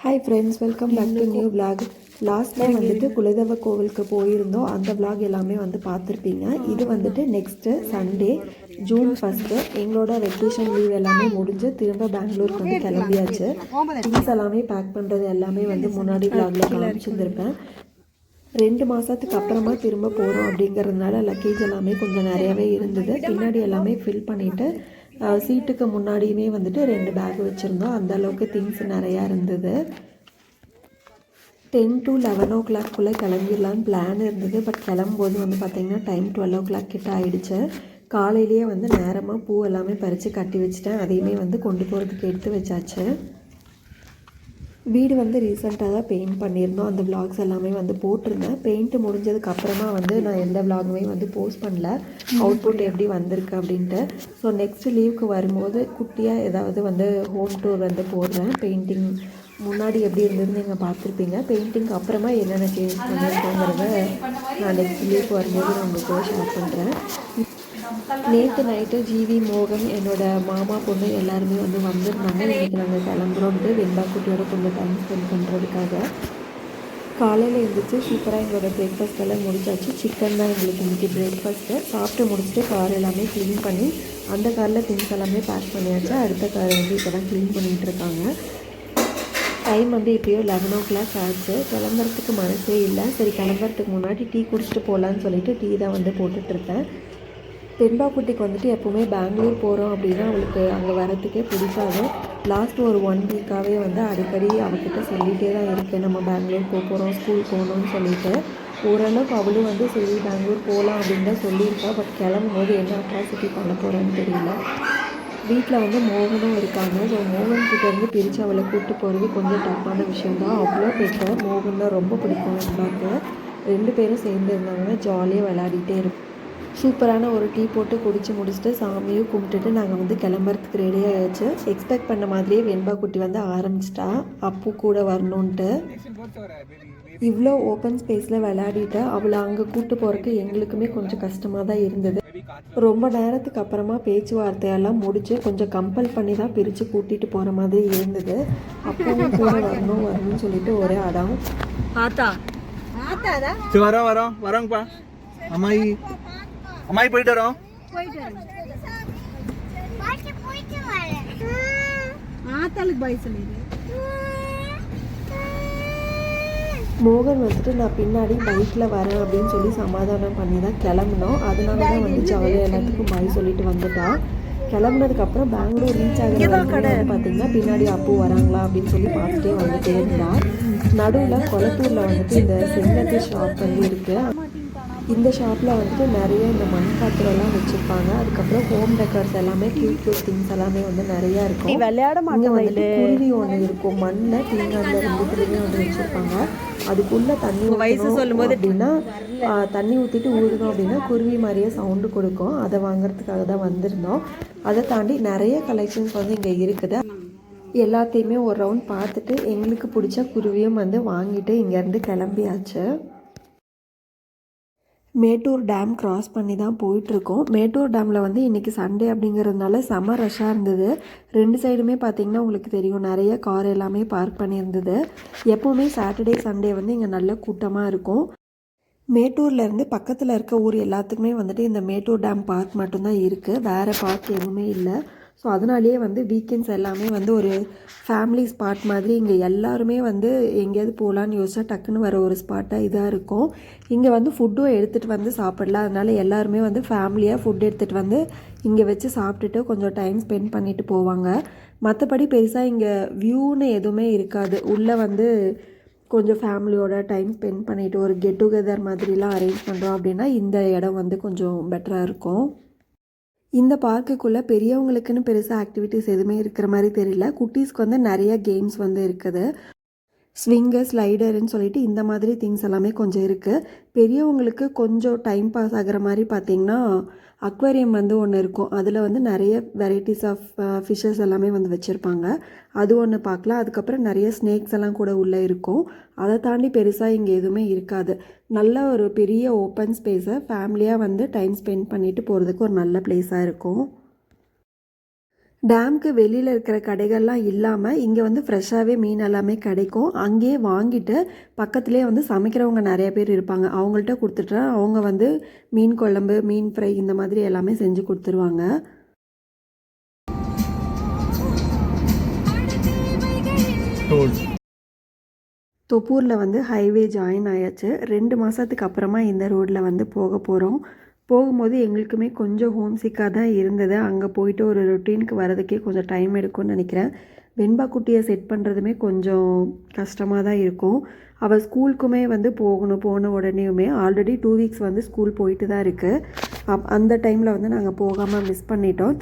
Hi friends, welcome back to new vlog. Last time வந்துட்டு குலதெய்வ கோவிலுக்கு போயிருந்தோம். அந்த விளாக் எல்லாமே வந்து பார்த்துருப்பீங்க. இது வந்துட்டு நெக்ஸ்ட்டு சண்டே ஜூன் 1 எங்களோட வெக்கேஷன் லீவ் எல்லாமே முடிஞ்சு திரும்ப பெங்களூருக்கு வந்து கிளம்பியாச்சு. திங்ஸ் எல்லாமே பேக் பண்ணுறது எல்லாமே வந்து முன்னாடி விளாகில் காமிச்சிருந்துருப்பேன். 2 மாதத்துக்கு அப்புறமா திரும்ப போகிறோம் அப்படிங்கிறதுனால லக்கேஜ் எல்லாமே கொஞ்சம் நிறையாவே இருந்தது. பின்னாடி எல்லாமே ஃபில் பண்ணிவிட்டு சீட்டுக்கு முன்னாடியுமே வந்துட்டு 2 பேக் வச்சுருந்தோம். அந்த அளவுக்கு திங்ஸ் நிறையா இருந்தது. 10 to 11 ஓ கிளாக்குள்ளே கிளம்பிடலான்னு பிளான் இருந்தது. பட் கிளம்பும்போது வந்து பார்த்திங்கன்னா டைம் 12 ஓ கிளாக் கிட்ட ஆகிடுச்சு. காலையிலேயே வந்து நேரமாக பூ எல்லாமே பறித்து கட்டி வச்சுட்டேன். அதையுமே வந்து கொண்டு போகிறதுக்கு எடுத்து வச்சாச்சு. வீடு வந்து ரீசெண்டாக தான் பெயிண்ட் பண்ணியிருந்தோம். அந்த விளாக்ஸ் எல்லாமே வந்து போட்டிருந்தேன். பெயிண்ட் முடிஞ்சதுக்கப்புறமா வந்து நான் எந்த விளாகுமே வந்து போஸ்ட் பண்ணல, அவுட்புட் எப்படி வந்திருக்கு அப்படின்ட்டு. ஸோ நெக்ஸ்ட் லீவுக்கு வரும்போது குட்டியாக ஏதாவது வந்து ஹோம் டூர் வந்து போடுறேன். பெயிண்டிங் முன்னாடி எப்படி இருந்ததுன்னு நீங்கள் பார்த்துருப்பீங்க. பெயிண்டிங்க்கு அப்புறமா என்னென்ன சேஞ்ச் பண்ணியிருக்கோங்கிறத நான் நெக்ஸ்ட் லீவுக்கு வரும்போது நான் உங்களுக்கு ஷேர் பண்ணுறேன். நேற்று நைட்டு ஜிவி மோகன் என்னோடய மாமா பொண்ணு எல்லாருமே வந்து வந்திருந்தாங்க. இன்றைக்கி நாங்கள் கிளம்புறோன்ட்டு வெண்பா குட்டியோட கொஞ்சம் டைம் ஸ்பெண்ட் பண்ணுறதுக்காக. காலையில் எழுந்திரிச்சு சூப்பராக எங்களோட பிரேக்ஃபாஸ்ட் எல்லாம் முடிச்சாச்சு. சிக்கன் தான் எங்களுக்கு இன்றைக்கி பிரேக்ஃபாஸ்ட்டு. சாப்பிட்டு முடிச்சுட்டு கார் எல்லாமே க்ளீன் பண்ணி அந்த காரில் திங்ஸ் எல்லாமே பேக் பண்ணியாச்சு. அடுத்த காரை வந்து இப்போ தான் க்ளீன் பண்ணிகிட்ருக்காங்க. டைம் வந்து இப்போயோ 11 ஓ கிளாக் ஆச்சு. கிளம்புறதுக்கு மனசே இல்லை. சரி கிளம்புறதுக்கு முன்னாடி டீ குடிச்சிட்டு போகலான்னு சொல்லிட்டு டீ தான் வந்து போட்டுட்ருக்கேன். வெண்பா குட்டிக்கு வந்துட்டு எப்போவுமே பெங்களூர் போகிறோம் அப்படின்னா அவளுக்கு அங்கே வரத்துக்கே பிடிக்காது. லாஸ்ட் ஒரு 1 வீக்காகவே வந்து அடிக்கடி அவகிட்ட சொல்லிகிட்டே தான் இருக்கேன், நம்ம பெங்களூர் போகிறோம், ஸ்கூல் போகணும்னு சொல்லிட்டு. ஓரளவுக்கு அவளும் வந்து சரி பெங்களூர் போகலாம் அப்படின்னு தான் சொல்லியிருக்கா. பட் கிளம்பும் போது என்ன அட்ராசிட்டி பண்ண போகிறேன்னு தெரியல. வீட்டில் வந்து மோகனும் இருக்காங்க. ஸோ மோகன்கிட்டேருந்து பிரித்து அவளை கூப்பிட்டு போகிறது கொஞ்சம் டஃப்பான விஷயந்தான். அவ்வளோ பெட்டர். மோகன் தான் ரொம்ப பிடிக்கும் வெண்பாக்கு. 2 பேரும் சேர்ந்து இருந்தாங்கன்னா ஜாலியாக விளையாடிட்டே இருக்கும். சூப்பரான ஒரு டீ போட்டு குடித்து முடிச்சுட்டு சாமியும் கும்பிட்டுட்டு நாங்கள் வந்து கிளம்புறதுக்கு ரெடி ஆகிடுச்சு. எக்ஸ்பெக்ட் பண்ண மாதிரியே வெண்பா குட்டி வந்து ஆரம்பிச்சிட்டா அப்பு கூட வரணுன்ட்டு. இவ்வளோ ஓப்பன் ஸ்பேஸில் விளையாடிட்டு அவளை அங்கே கூப்பிட்டு போகிறதுக்கு எங்களுக்குமே கொஞ்சம் கஷ்டமாக தான் இருந்தது. ரொம்ப நேரத்துக்கு அப்புறமா பேச்சுவார்த்தையெல்லாம் முடித்து கொஞ்சம் கம்பல் பண்ணி தான் பிரித்து கூட்டிகிட்டு போகிற மாதிரி இருந்தது. அப்பவும் கூட வரணும்னு சொல்லிட்டு ஒரே அடம். வரோங்கப்பா. அம்மாயி போயிட்டு வரோம். மோகன் வந்துட்டு நான் பின்னாடி பைக்கில் வரேன் அப்படின்னு சொல்லி சமாதானம் பண்ணி தான் கிளம்புனோம். அதனால தான் வந்துச்சு அவளே எல்லாத்துக்கும் பாய் சொல்லிட்டு வந்துட்டான். கிளம்புனதுக்கப்புறம் பெங்களூர் ரீச் ஆகிற பார்த்தீங்கன்னா பின்னாடி அப்போ வராங்களா அப்படின்னு சொல்லி பார்த்துட்டே வந்துட்டே இருந்தான். நடுவில் கொளத்தூரில் வந்துட்டு இந்த செங்கத்தி ஷாப் வந்து இருக்குது. இந்த ஷாப்பில் வந்துட்டு நிறைய இந்த மண் பாத்திரம்லாம் வச்சுருப்பாங்க. அதுக்கப்புறம் ஹோம் டெக்கர்ஸ் எல்லாமே க்யூட் திங்ஸ் எல்லாமே வந்து நிறையா இருக்கும். இங்கே வந்துட்டு குருவி ஒன்று இருக்கும். மண்ணில் தேங்காயில் 2 வந்து வச்சுருப்பாங்க. அதுக்குள்ளே தண்ணி ஊற்றணும் அப்படின்னா தண்ணி ஊற்றிட்டு ஊறணும் அப்படின்னா குருவி மாதிரியே சவுண்டு கொடுக்கும். அதை வாங்குறதுக்காக தான் வந்திருந்தோம். அதை தாண்டி நிறைய கலெக்ஷன்ஸ் வந்து இங்கே இருக்குது. எல்லாத்தையுமே ஒரு ரவுண்ட் பார்த்துட்டு எங்களுக்கு பிடிச்ச குருவியும் வந்து வாங்கிட்டு இங்கேருந்து கிளம்பியாச்சு. மேட்டூர் டேம் கிராஸ் பண்ணி தான் போயிட்டுருக்கோம். மேட்டூர் டேமில் வந்து இன்றைக்கி சண்டே அப்படிங்கிறதுனால செம ரஷ்ஷாக இருந்தது. 2 சைடுமே பார்த்திங்கன்னா உங்களுக்கு தெரியும், நிறைய கார் எல்லாமே பார்க் பண்ணியிருந்தது. எப்போவுமே சாட்டர்டே சண்டே வந்து இங்கே நல்ல கூட்டமாக இருக்கும். மேட்டூர்லேருந்து பக்கத்தில் இருக்க ஊர் எல்லாத்துக்குமே வந்துட்டு இந்த மேட்டூர் டேம் பார்க் மட்டும்தான் இருக்குது. வேறு பார்க் எதுவுமே இல்லை. ஸோ அதனாலேயே வந்து வீக்கெண்ட்ஸ் எல்லாமே வந்து ஒரு ஃபேமிலி ஸ்பாட் மாதிரி இங்கே எல்லாருமே வந்து எங்கேயாவது போகலான்னு யோசிச்சா டக்குன்னு வர ஒரு ஸ்பாட்டாக இதாக இருக்கும். இங்கே வந்து ஃபுட்டும் எடுத்துகிட்டு வந்து சாப்பிடலாம். அதனால் எல்லாருமே வந்து ஃபேமிலியாக ஃபுட் எடுத்துகிட்டு வந்து இங்கே வச்சு சாப்பிட்டுட்டு கொஞ்சம் டைம் ஸ்பெண்ட் பண்ணிவிட்டு போவாங்க. மற்றபடி பெருசாக இங்கே வியூன்னு எதுவுமே இருக்காது. உள்ளே வந்து கொஞ்சம் ஃபேமிலியோட டைம் ஸ்பெண்ட் பண்ணிவிட்டு ஒரு கெட் டுகெதர் மாதிரிலாம் அரேஞ்ச் பண்ணுறோம் அப்படின்னா இந்த இடம் வந்து கொஞ்சம் பெட்டராக இருக்கும். இந்த பார்க்குக்குள்ளே பெரியவங்களுக்குன்னு பெருசாக ஆக்டிவிட்டீஸ் எதுவுமே இருக்கிற மாதிரி தெரியல. குட்டீஸ்க்கு வந்து நிறைய கேம்ஸ் வந்து இருக்குது. ஸ்விங்கு, ஸ்லைடருன்னு சொல்லிட்டு இந்த மாதிரி திங்ஸ் எல்லாமே கொஞ்சம் இருக்குது. பெரியவங்களுக்கு கொஞ்சம் டைம் பாஸ் ஆகிற மாதிரி பார்த்திங்கன்னா அக்வேரியம் வந்து ஒன்று இருக்கும். அதில் வந்து நிறைய வெரைட்டிஸ் ஆஃப் ஃபிஷ்ஷஸ் எல்லாமே வந்து வச்சுருப்பாங்க. அது ஒன்று பார்க்கலாம். அதுக்கப்புறம் நிறைய ஸ்னேக்ஸ் எல்லாம் கூட உள்ளே இருக்கும். அதை தாண்டி பெருசாக இங்கே எதுவுமே இருக்காது. நல்ல ஒரு பெரிய ஓப்பன் ஸ்பேஸை ஃபேமிலியாக வந்து டைம் ஸ்பெண்ட் பண்ணிவிட்டு போகிறதுக்கு ஒரு நல்ல பிளேஸாக இருக்கும். டேமுக்கு வெளியில் இருக்கிற கடைகள்லாம் இல்லாமல் இங்கே வந்து ஃப்ரெஷ்ஷாகவே மீன் எல்லாமே கிடைக்கும். அங்கேயே வாங்கிட்டு பக்கத்துலேயே வந்து சமைக்கிறவங்க நிறைய பேர் இருப்பாங்க. அவங்கள்ட்ட கொடுத்துட்டா அவங்க வந்து மீன் குழம்பு, மீன் ஃப்ரை இந்த மாதிரி எல்லாமே செஞ்சு கொடுத்துருவாங்க. தொப்பூரில் வந்து ஹைவே ஜாயின் ஆயாச்சு. 2 மாதத்துக்கு அப்புறமா இந்த ரோட்டில் வந்து போக போகிறோம். போகும்போது எங்களுக்குமே கொஞ்சம் ஹோம் சிக்காக தான் இருந்தது. அங்கே போயிட்டு ஒரு ரொட்டீனுக்கு வரதுக்கே கொஞ்சம் டைம் எடுக்கும்னு நினைக்கிறேன். வெண்பா குட்டியை செட் பண்ணுறதுமே கொஞ்சம் கஷ்டமாக தான் இருக்கும். அவள் ஸ்கூலுக்குமே வந்து போன உடனேயுமே ஆல்ரெடி 2 வீக்ஸ் வந்து ஸ்கூல் போயிட்டு தான் இருக்குது. அந்த டைமில் வந்து நாங்கள் போகாமல் மிஸ் பண்ணிட்டோம்.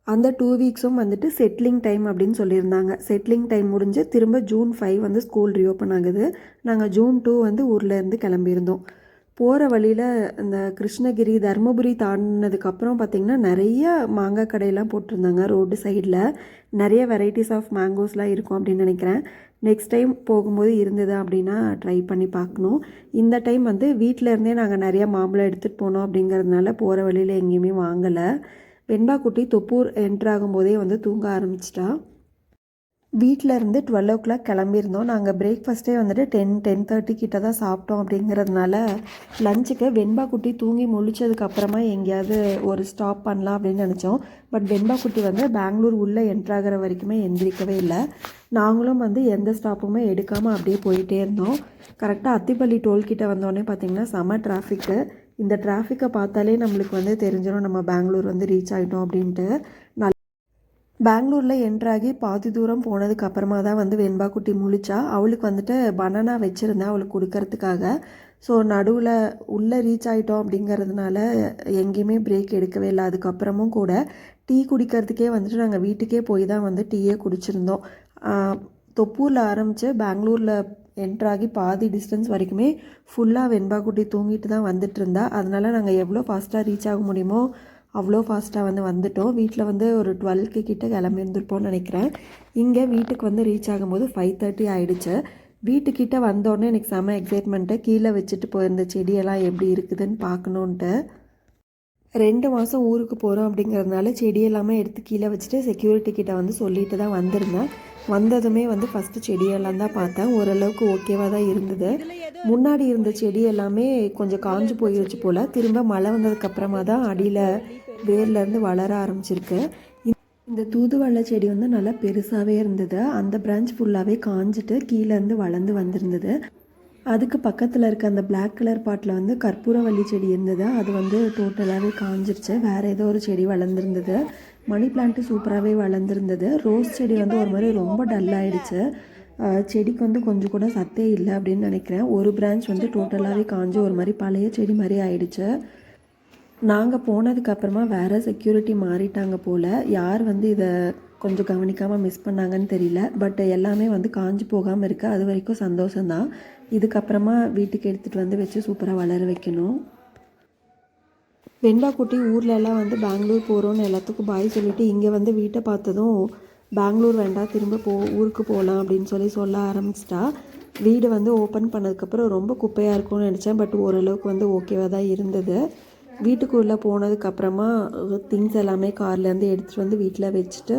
அந்த 2 வீக்ஸும் வந்துட்டு செட்டிலிங் டைம் அப்படின்னு சொல்லியிருந்தாங்க. செட்டிலிங் டைம் முடிஞ்சு திரும்ப June 5 வந்து ஸ்கூல் ரீஓப்பன் ஆகுது. நாங்கள் June 2 வந்து ஊர்லேருந்து கிளம்பியிருந்தோம். போகிற வழியில் இந்த கிருஷ்ணகிரி, தருமபுரி தாண்டினதுக்கப்புறம் பார்த்திங்கன்னா நிறைய மாங்காய் கடையெல்லாம் போட்டிருந்தாங்க ரோடு சைடில். நிறைய வெரைட்டிஸ் ஆஃப் மேங்கோஸ்லாம் இருக்கும் அப்படின்னு நினைக்கிறேன். நெக்ஸ்ட் டைம் போகும்போது இருந்தது அப்படின்னா ட்ரை பண்ணி பார்க்கணும். இந்த டைம் வந்து வீட்டிலேருந்தே நாங்கள் நிறைய மாம்பழம் எடுத்துகிட்டு போனோம் அப்படிங்கிறதுனால போகிற வழியில் எங்கேயுமே வாங்கலை. வெண்பா குட்டி தொப்பூர் என்ட்ராகும்போதே வந்து தூங்க ஆரம்பிச்சிட்டா. வீட்டில் இருந்து 12 o'clock கிளம்பியிருந்தோம். நாங்கள் பிரேக்ஃபாஸ்ட்டே வந்துட்டு 10-10:30 கிட்ட தான் சாப்பிட்டோம். அப்படிங்கிறதுனால லஞ்சுக்கு வெண்பா குட்டி தூங்கி முழிச்சதுக்கப்புறமா எங்கேயாவது ஒரு ஸ்டாப் பண்ணலாம் அப்படின்னு நினச்சோம். பட் வெண்பா குட்டி வந்து பெங்களூர் உள்ளே என்ட்ராகிற வரைக்குமே எந்திரிக்கவே இல்லை. நாங்களும் வந்து எந்த ஸ்டாப்புமே எடுக்காமல் அப்படியே போயிட்டே இருந்தோம். கரெக்டாக அத்திப்பள்ளி டோல்கிட்ட வந்தோடனே பார்த்திங்கன்னா செம டிராஃபிக்கு. இந்த டிராஃபிக்கை பார்த்தாலே நம்மளுக்கு வந்து தெரிஞ்சிடும் நம்ம பெங்களூர் வந்து ரீச் ஆகிட்டோம் அப்படின்ட்டு. பெங்களூரில் என்ட்ராகி பாதி தூரம் போனதுக்கு அப்புறமா தான் வந்து வெண்பா குட்டி முழிச்சா. அவளுக்கு வந்துட்டு பனானா வச்சுருந்தேன் அவளுக்கு கொடுக்கறதுக்காக. ஸோ நடுவில் உள்ளே ரீச் ஆகிட்டோம் அப்படிங்கிறதுனால எங்கேயுமே பிரேக் எடுக்கவே இல்லை. அதுக்கப்புறமும் கூட டீ குடிக்கிறதுக்கே வந்துட்டு நாங்கள் வீட்டுக்கே போய் தான் வந்து டீயே குடிச்சிருந்தோம். தொப்பூரில் ஆரம்பித்து பெங்களூரில் என்ட்ராகி பாதி டிஸ்டன்ஸ் வரைக்குமே ஃபுல்லாக வெண்பா குட்டி தூங்கிட்டு தான் வந்துட்டு இருந்தா. அதனால் நாங்கள் எவ்வளோ ஃபாஸ்ட்டாக ரீச் ஆக முடியுமோ அவ்வளோ ஃபாஸ்ட்டாக வந்து வந்துட்டோம். வீட்டில் வந்து ஒரு 12 கிட்ட கிளம்பியிருந்துருப்போம்னு நினைக்கிறேன். இங்கே வீட்டுக்கு வந்து ரீச் ஆகும்போது 5:30 ஆகிடுச்சு. வீட்டுக்கிட்ட வந்தோடனே எனக்கு செம எக்ஸைட்மெண்ட்டு. கீழே வச்சுட்டு போயிருந்த செடியெல்லாம் எப்படி இருக்குதுன்னு பார்க்கணுன்ட்டு. 2 மாதம் ஊருக்கு போகிறோம் அப்படிங்கிறதுனால செடியெல்லாமே எடுத்து கீழே வச்சுட்டு செக்யூரிட்டி கிட்ட வந்து சொல்லிட்டு தான் வந்திருந்தேன். வந்ததுமே வந்து ஃபஸ்ட்டு செடியெல்லாம் தான் பார்த்தேன். ஓரளவுக்கு ஓகேவாக தான் இருந்தது. முன்னாடி இருந்த செடி எல்லாமே கொஞ்சம் காஞ்சு போயிடுச்சு போல். திரும்ப மழை வந்ததுக்கப்புறமா தான் அடியில் வேர்லேருந்து வளர ஆரம்பிச்சிருக்கு. இந்த தூதுவளை செடி வந்து நல்லா பெருசாகவே இருந்தது. அந்த பிரான்ச் ஃபுல்லாகவே காஞ்சிட்டு கீழேருந்து வளர்ந்து வந்திருந்தது. அதுக்கு பக்கத்தில் இருக்க அந்த பிளாக் கலர் பாட்டில் வந்து கற்பூரவள்ளி செடி இருந்தது. அது வந்து டோட்டலாகவே காஞ்சிருச்சு. வேறு ஏதோ ஒரு செடி வளர்ந்துருந்தது. மணி பிளான்ட்டு சூப்பராகவே வளர்ந்துருந்தது. ரோஸ் செடி வந்து ஒரு மாதிரி ரொம்ப டல்லாகிடுச்சு. செடிக்கு வந்து கொஞ்சம் கூட சத்தே இல்லை அப்படின்னு நினைக்கிறேன். ஒரு பிரான்ச் வந்து டோட்டலாகவே காஞ்சி ஒரு மாதிரி பழைய செடி மாதிரி ஆயிடுச்சு. நாங்கள் போனதுக்கப்புறமா வேறு செக்யூரிட்டி மாறிட்டாங்க போல். யார் வந்து இதை கொஞ்சம் கவனிக்காமல் மிஸ் பண்ணாங்கன்னு தெரியல. பட் எல்லாமே வந்து காஞ்சி போகாமல் இருக்குது. அது வரைக்கும் சந்தோஷம்தான். இதுக்கப்புறமா வீட்டுக்கு எடுத்துகிட்டு வந்து வச்சு சூப்பராக வளர வைக்கணும். வெண்பா குட்டி ஊர்லெலாம் வந்து பெங்களூர் போகிறோன்னு எல்லாத்துக்கும் பாய் சொல்லிவிட்டு இங்கே வந்து வீட்டை பார்த்ததும் பெங்களூர் வேண்டாம் திரும்ப ஊருக்கு போகலாம் அப்படின்னு சொல்ல ஆரம்பிச்சிட்டா. வீடு வந்து ஓப்பன் பண்ணதுக்கப்புறம் ரொம்ப குப்பையாக இருக்கும்னு நினச்சேன். பட் ஓரளவுக்கு வந்து ஓகேவாக தான் இருந்தது. வீட்டுக்குள்ளே போனதுக்கப்புறமா திங்ஸ் எல்லாமே கார்லேருந்து எடுத்துகிட்டு வந்து வீட்டில் வச்சுட்டு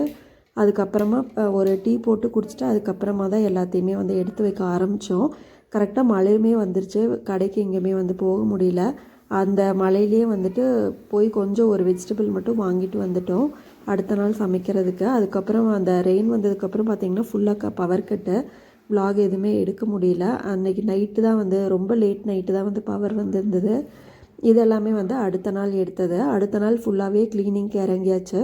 அதுக்கப்புறமா ஒரு டீ போட்டு குடிச்சிட்டு அதுக்கப்புறமா தான் எல்லாத்தையுமே வந்து எடுத்து வைக்க ஆரம்பித்தோம். கரெக்டாக மழையுமே வந்துருச்சு. கடைக்கு எங்கேயுமே வந்து போக முடியல. அந்த மழையிலே வந்துட்டு போய் கொஞ்சம் ஒரு வெஜிடபிள் மட்டும் வாங்கிட்டு வந்துட்டோம் அடுத்த நாள் சமைக்கிறதுக்கு. அதுக்கப்புறம் அந்த ரெயின் வந்ததுக்கப்புறம் பார்த்திங்கன்னா ஃபுல்லாக பவர் கட்டு. vlog எதுவுமே எடுக்க முடியல. அன்றைக்கி நைட்டு தான் வந்து ரொம்ப லேட் நைட்டு தான் வந்து பவர் வந்திருந்தது. இதெல்லாமே வந்து அடுத்த நாள் எடுத்தது. அடுத்த நாள் ஃபுல்லாகவே க்ளீனிங்க்கு இறங்கியாச்சு.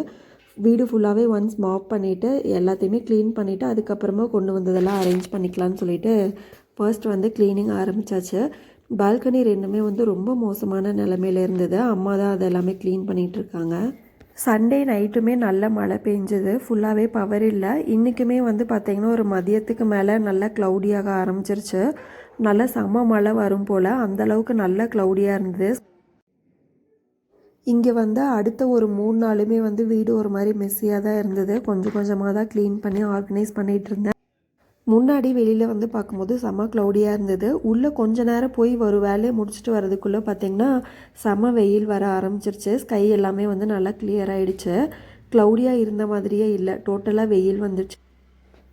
வீடு ஃபுல்லாகவே ஒன்ஸ் மாப் பண்ணிவிட்டு எல்லாத்தையுமே க்ளீன் பண்ணிவிட்டு அதுக்கப்புறமா கொண்டு வந்ததெல்லாம் அரேஞ்ச் பண்ணிக்கலான்னு சொல்லிட்டு ஃபர்ஸ்ட் வந்து க்ளீனிங் ஆரம்பித்தாச்சு. பால்கனி ரெண்டுமே வந்து ரொம்ப மோசமான நிலமையில இருந்தது. அம்மா தான் அதெல்லாமே க்ளீன் பண்ணிகிட்ருக்காங்க. சண்டே நைட்டுமே நல்ல மழை பெஞ்சது. ஃபுல்லாகவே பவர் இல்லை. இன்றைக்குமே வந்து பார்த்திங்கன்னா ஒரு மதியத்துக்கு மேலே நல்லா க்ளவுடியாக ஆரம்பிச்சிருச்சு. நல்லா செம்ம மழை வரும் போல் அந்தளவுக்கு நல்லா க்ளவுடியாக இருந்தது. இங்கே வந்து அடுத்த ஒரு 3 நாளுமே வந்து வீடு ஒரு மாதிரி மெஸ்ஸியாக தான் இருந்தது. கொஞ்சம் கொஞ்சமாக தான் க்ளீன் பண்ணி ஆர்கனைஸ் பண்ணிகிட்டு இருந்தேன். முன்னாடி வெளியில் வந்து பார்க்கும்போது செம்ம க்ளவுடியாக இருந்தது. உள்ளே கொஞ்ச நேரம் போய் ஒரு வேலையை முடிச்சுட்டு வரதுக்குள்ளே பார்த்திங்கன்னா செம்ம வெயில் வர ஆரம்பிச்சிருச்சு. ஸ்கை எல்லாமே வந்து நல்லா கிளியர் ஆகிடுச்சு. க்ளவுடியாக இருந்த மாதிரியே இல்லை, டோட்டலாக வெயில் வந்துச்சு.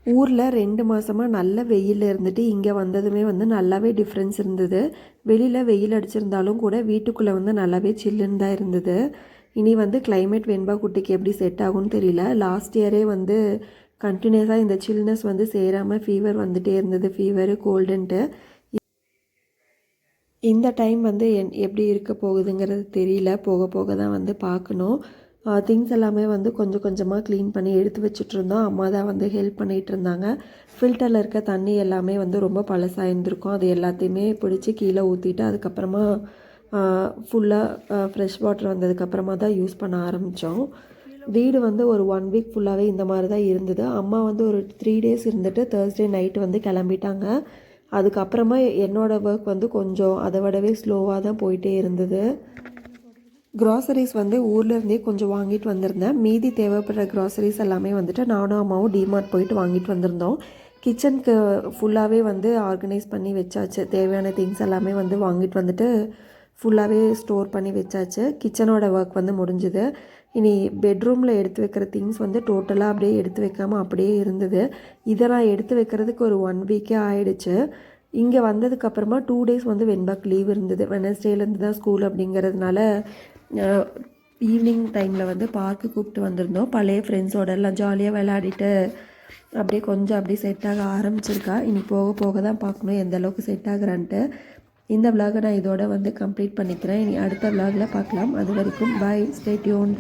ஊரில் 2 மாதமாக நல்ல வெயில் இருந்துட்டு இங்கே வந்ததுமே வந்து நல்லாவே டிஃப்ரென்ஸ் இருந்தது. வெளியில் வெயில் அடிச்சிருந்தாலும் கூட வீட்டுக்குள்ளே வந்து நல்லாவே சில்லுன்னு தான் இருந்தது. இனி வந்து கிளைமேட் வெண்பா குட்டிக்கு எப்படி செட் ஆகும்னு தெரியல. லாஸ்ட் இயரே வந்து கண்டினியூஸாக இந்த சில்னஸ் வந்து சேராமல் ஃபீவர் வந்துகிட்டே இருந்தது, ஃபீவரு கோல்டுன்ட்டு. இந்த டைம் வந்து எப்படி இருக்க போகுதுங்கிறது தெரியல, போக போக தான் வந்து பார்க்கணும். திங்ஸ் எல்லாமே வந்து கொஞ்சம் கொஞ்சமாக க்ளீன் பண்ணி எடுத்து வச்சுட்ருந்தோம். அம்மா தான் வந்து ஹெல்ப் பண்ணிகிட்டு இருந்தாங்க. ஃபில்டரில் இருக்க தண்ணி எல்லாமே வந்து ரொம்ப பழசாக இருந்திருக்கும், அது எல்லாத்தையுமே பிடிச்சி கீழே ஊற்றிட்டு அதுக்கப்புறமா ஃபுல்லாக ஃப்ரெஷ் வாட்டர் வந்ததுக்கப்புறமா தான் யூஸ் பண்ண ஆரம்பித்தோம். வீடு வந்து ஒரு 1 வீக் ஃபுல்லாகவே இந்த மாதிரி தான் இருந்தது. அம்மா வந்து ஒரு 3 டேஸ் இருந்துட்டு தேர்ஸ்டே நைட்டு வந்து கிளம்பிட்டாங்க. அதுக்கப்புறமா என்னோடய ஒர்க் வந்து கொஞ்சம் அதை விடவே ஸ்லோவாக தான் போயிட்டே இருந்தது. க்ராசரிஸ் வந்து ஊர்லேருந்தே கொஞ்சம் வாங்கிட்டு வந்திருந்தேன். மீதி தேவைப்படுற க்ராசரிஸ் எல்லாமே வந்துட்டு நானும் அம்மாவும் டிமார்ட் போயிட்டு வாங்கிட்டு வந்திருந்தோம். கிச்சனுக்கு ஃபுல்லாகவே வந்து ஆர்கனைஸ் பண்ணி வச்சாச்சு. தேவையான திங்ஸ் எல்லாமே வந்து வாங்கிட்டு வந்துட்டு ஃபுல்லாகவே ஸ்டோர் பண்ணி வச்சாச்சு. கிச்சனோட ஒர்க் வந்து முடிஞ்சுது. இனி பெட்ரூமில் எடுத்து வைக்கிற திங்ஸ் வந்து டோட்டலாக அப்படியே எடுத்து வைக்காமல் அப்படியே இருந்தது. இதை நான் எடுத்து வைக்கிறதுக்கு ஒரு 1 வீக்கே ஆகிடுச்சு. இங்கே வந்ததுக்கப்புறமா 2 டேஸ் வந்து வெண்பாக்கு லீவ் இருந்தது. வெனஸ்டேலேருந்து தான் ஸ்கூல் அப்படிங்கிறதுனால ஈவினிங் டைமில் வந்து பார்க்கு கூப்பிட்டு வந்திருந்தோம். பழைய ஃப்ரெண்ட்ஸோட எல்லாம் ஜாலியாக விளையாடிட்டு அப்படியே கொஞ்சம் அப்படியே செட் ஆக ஆரம்பிச்சிருக்கா. இனி போக போக தான் பார்க்கணும் எந்த அளவுக்கு செட் ஆகுறான்ட்டு. இந்த விலாகை நான் இதோட வந்து கம்ப்ளீட் பண்ணிக்கிறேன். இனி அடுத்த விலாகில் பார்க்கலாம். அது வரைக்கும் பாய், ஸ்டே டியூன்ட்.